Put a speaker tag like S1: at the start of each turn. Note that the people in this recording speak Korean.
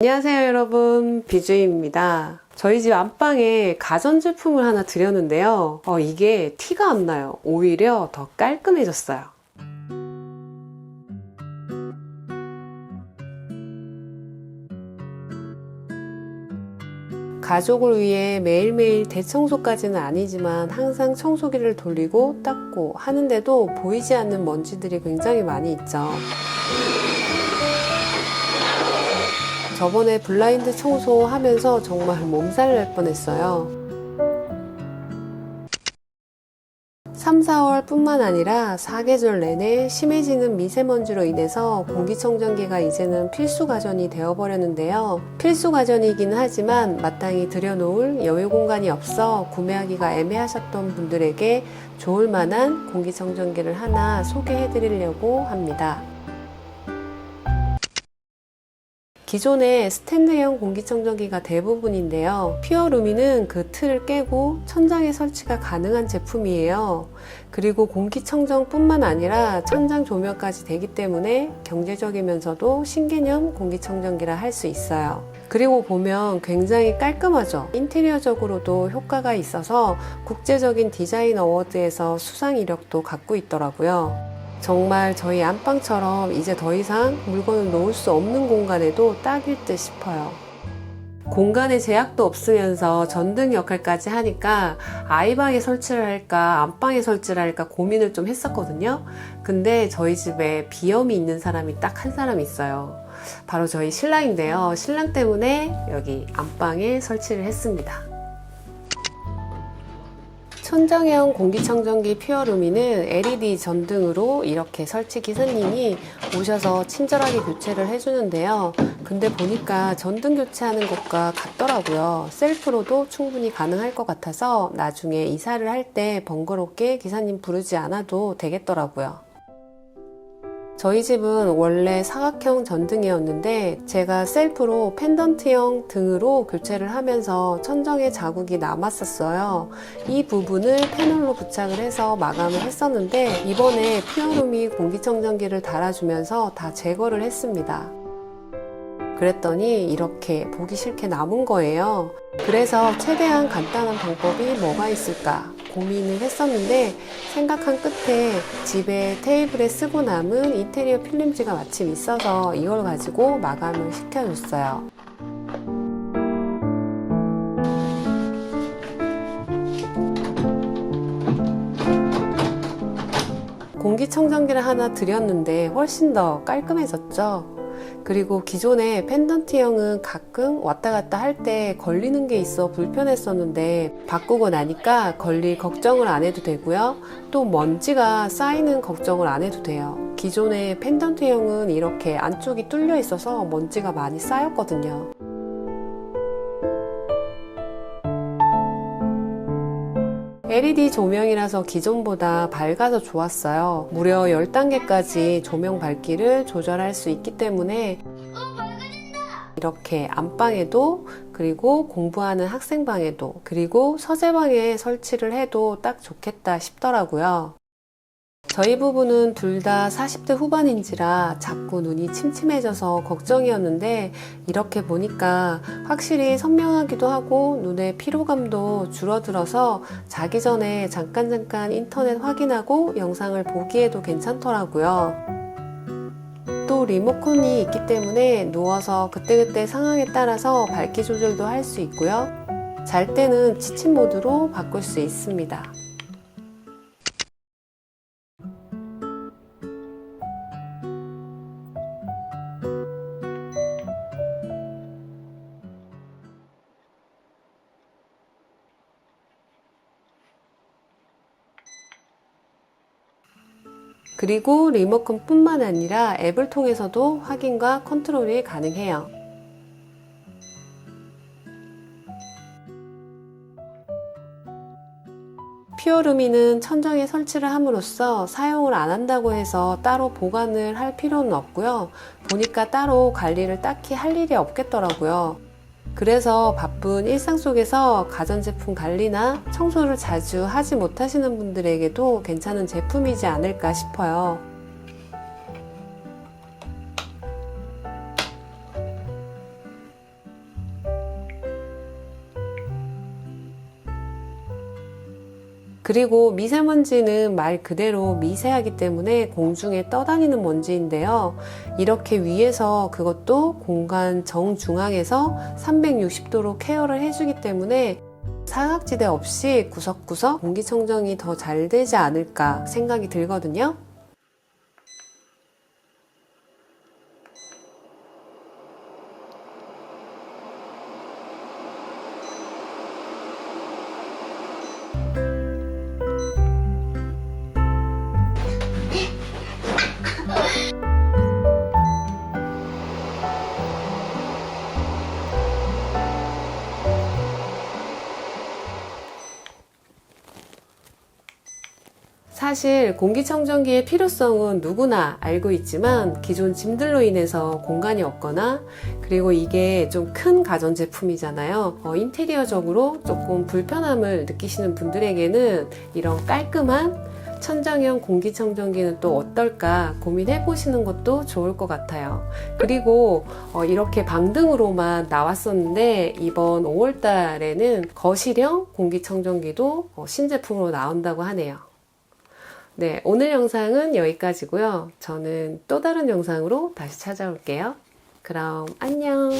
S1: 안녕하세요 여러분, 비주입니다. 저희 집 안방에 가전제품을 하나 드렸는데요. 이게 티가 안 나요. 오히려 더 깔끔해졌어요. 가족을 위해 매일매일 대청소까지는 아니지만 항상 청소기를 돌리고 닦고 하는데도 보이지 않는 먼지들이 굉장히 많이 있죠. 저번에 블라인드 청소하면서 정말 몸살 날 뻔했어요. 3, 4월 뿐만 아니라 사계절 내내 심해지는 미세먼지로 인해서 공기청정기가 이제는 필수 가전이 되어버렸는데요. 필수 가전이기는 하지만 마땅히 들여놓을 여유 공간이 없어 구매하기가 애매하셨던 분들에게 좋을 만한 공기청정기를 하나 소개해드리려고 합니다. 기존의 스탠드형 공기청정기가 대부분인데요. 퓨어루미는 그 틀을 깨고 천장에 설치가 가능한 제품이에요. 그리고 공기청정 뿐만 아니라 천장 조명까지 되기 때문에 경제적이면서도 신개념 공기청정기라 할 수 있어요. 그리고 보면 굉장히 깔끔하죠. 인테리어적으로도 효과가 있어서 국제적인 디자인 어워드에서 수상 이력도 갖고 있더라고요. 정말 저희 안방처럼 이제 더 이상 물건을 놓을 수 없는 공간에도 딱일 듯 싶어요. 공간에 제약도 없으면서 전등 역할까지 하니까 아이방에 설치를 할까 안방에 설치를 할까 고민을 좀 했었거든요. 근데 저희 집에 비염이 있는 사람이 딱 한 사람 있어요. 바로 저희 신랑인데요. 신랑 때문에 여기 안방에 설치를 했습니다. 천장형 공기청정기 퓨어루미는 LED 전등으로 이렇게 설치 기사님이 오셔서 친절하게 교체를 해주는데요. 근데 보니까 전등 교체하는 것과 같더라고요. 셀프로도 충분히 가능할 것 같아서 나중에 이사를 할 때 번거롭게 기사님 부르지 않아도 되겠더라고요. 저희 집은 원래 사각형 전등이었는데 제가 셀프로 펜던트형 등으로 교체를 하면서 천정에 자국이 남았었어요. 이 부분을 패널로 부착을 해서 마감을 했었는데 이번에 퓨어루미 공기청정기를 달아주면서 다 제거를 했습니다. 그랬더니 이렇게 보기 싫게 남은 거예요. 그래서 최대한 간단한 방법이 뭐가 있을까 고민을 했었는데 생각한 끝에 집에 테이블에 쓰고 남은 인테리어 필름지가 마침 있어서 이걸 가지고 마감을 시켜줬어요. 공기청정기를 하나 드렸는데 훨씬 더 깔끔해졌죠. 그리고 기존의 펜던트형은 가끔 왔다 갔다 할 때 걸리는 게 있어 불편했었는데 바꾸고 나니까 걸릴 걱정을 안 해도 되고요. 또 먼지가 쌓이는 걱정을 안 해도 돼요. 기존의 펜던트형은 이렇게 안쪽이 뚫려 있어서 먼지가 많이 쌓였거든요. LED 조명이라서 기존보다 밝아서 좋았어요. 무려 10단계까지 조명 밝기를 조절할 수 있기 때문에 이렇게 안방에도 그리고 공부하는 학생방에도 그리고 서재방에 설치를 해도 딱 좋겠다 싶더라고요. 저희 부부는 둘 다 40대 후반인지라 자꾸 눈이 침침해져서 걱정이었는데 이렇게 보니까 확실히 선명하기도 하고 눈의 피로감도 줄어들어서 자기 전에 잠깐 인터넷 확인하고 영상을 보기에도 괜찮더라고요. 또 리모컨이 있기 때문에 누워서 그때그때 상황에 따라서 밝기 조절도 할 수 있고요. 잘 때는 지침 모드로 바꿀 수 있습니다. 그리고 리모컨 뿐만 아니라 앱을 통해서도 확인과 컨트롤이 가능해요. 퓨어루미는 천정에 설치를 함으로써 사용을 안 한다고 해서 따로 보관을 할 필요는 없고요. 보니까 따로 관리를 딱히 할 일이 없겠더라고요. 그래서 바쁜 일상 속에서 가전제품 관리나 청소를 자주 하지 못하시는 분들에게도 괜찮은 제품이지 않을까 싶어요. 그리고 미세먼지는 말 그대로 미세하기 때문에 공중에 떠다니는 먼지인데요. 이렇게 위에서 그것도 공간 정중앙에서 360도로 케어를 해주기 때문에 사각지대 없이 구석구석 공기청정이 더 잘 되지 않을까 생각이 들거든요. 사실 공기청정기의 필요성은 누구나 알고 있지만 기존 짐들로 인해서 공간이 없거나 그리고 이게 좀 큰 가전제품이잖아요. 인테리어적으로 조금 불편함을 느끼시는 분들에게는 이런 깔끔한 천정형 공기청정기는 또 어떨까 고민해 보시는 것도 좋을 것 같아요. 그리고 이렇게 방등으로만 나왔었는데 이번 5월 달에는 거실형 공기청정기도 신제품으로 나온다고 하네요. 네, 오늘 영상은 여기까지고요. 저는 또 다른 영상으로 다시 찾아올게요. 그럼 안녕.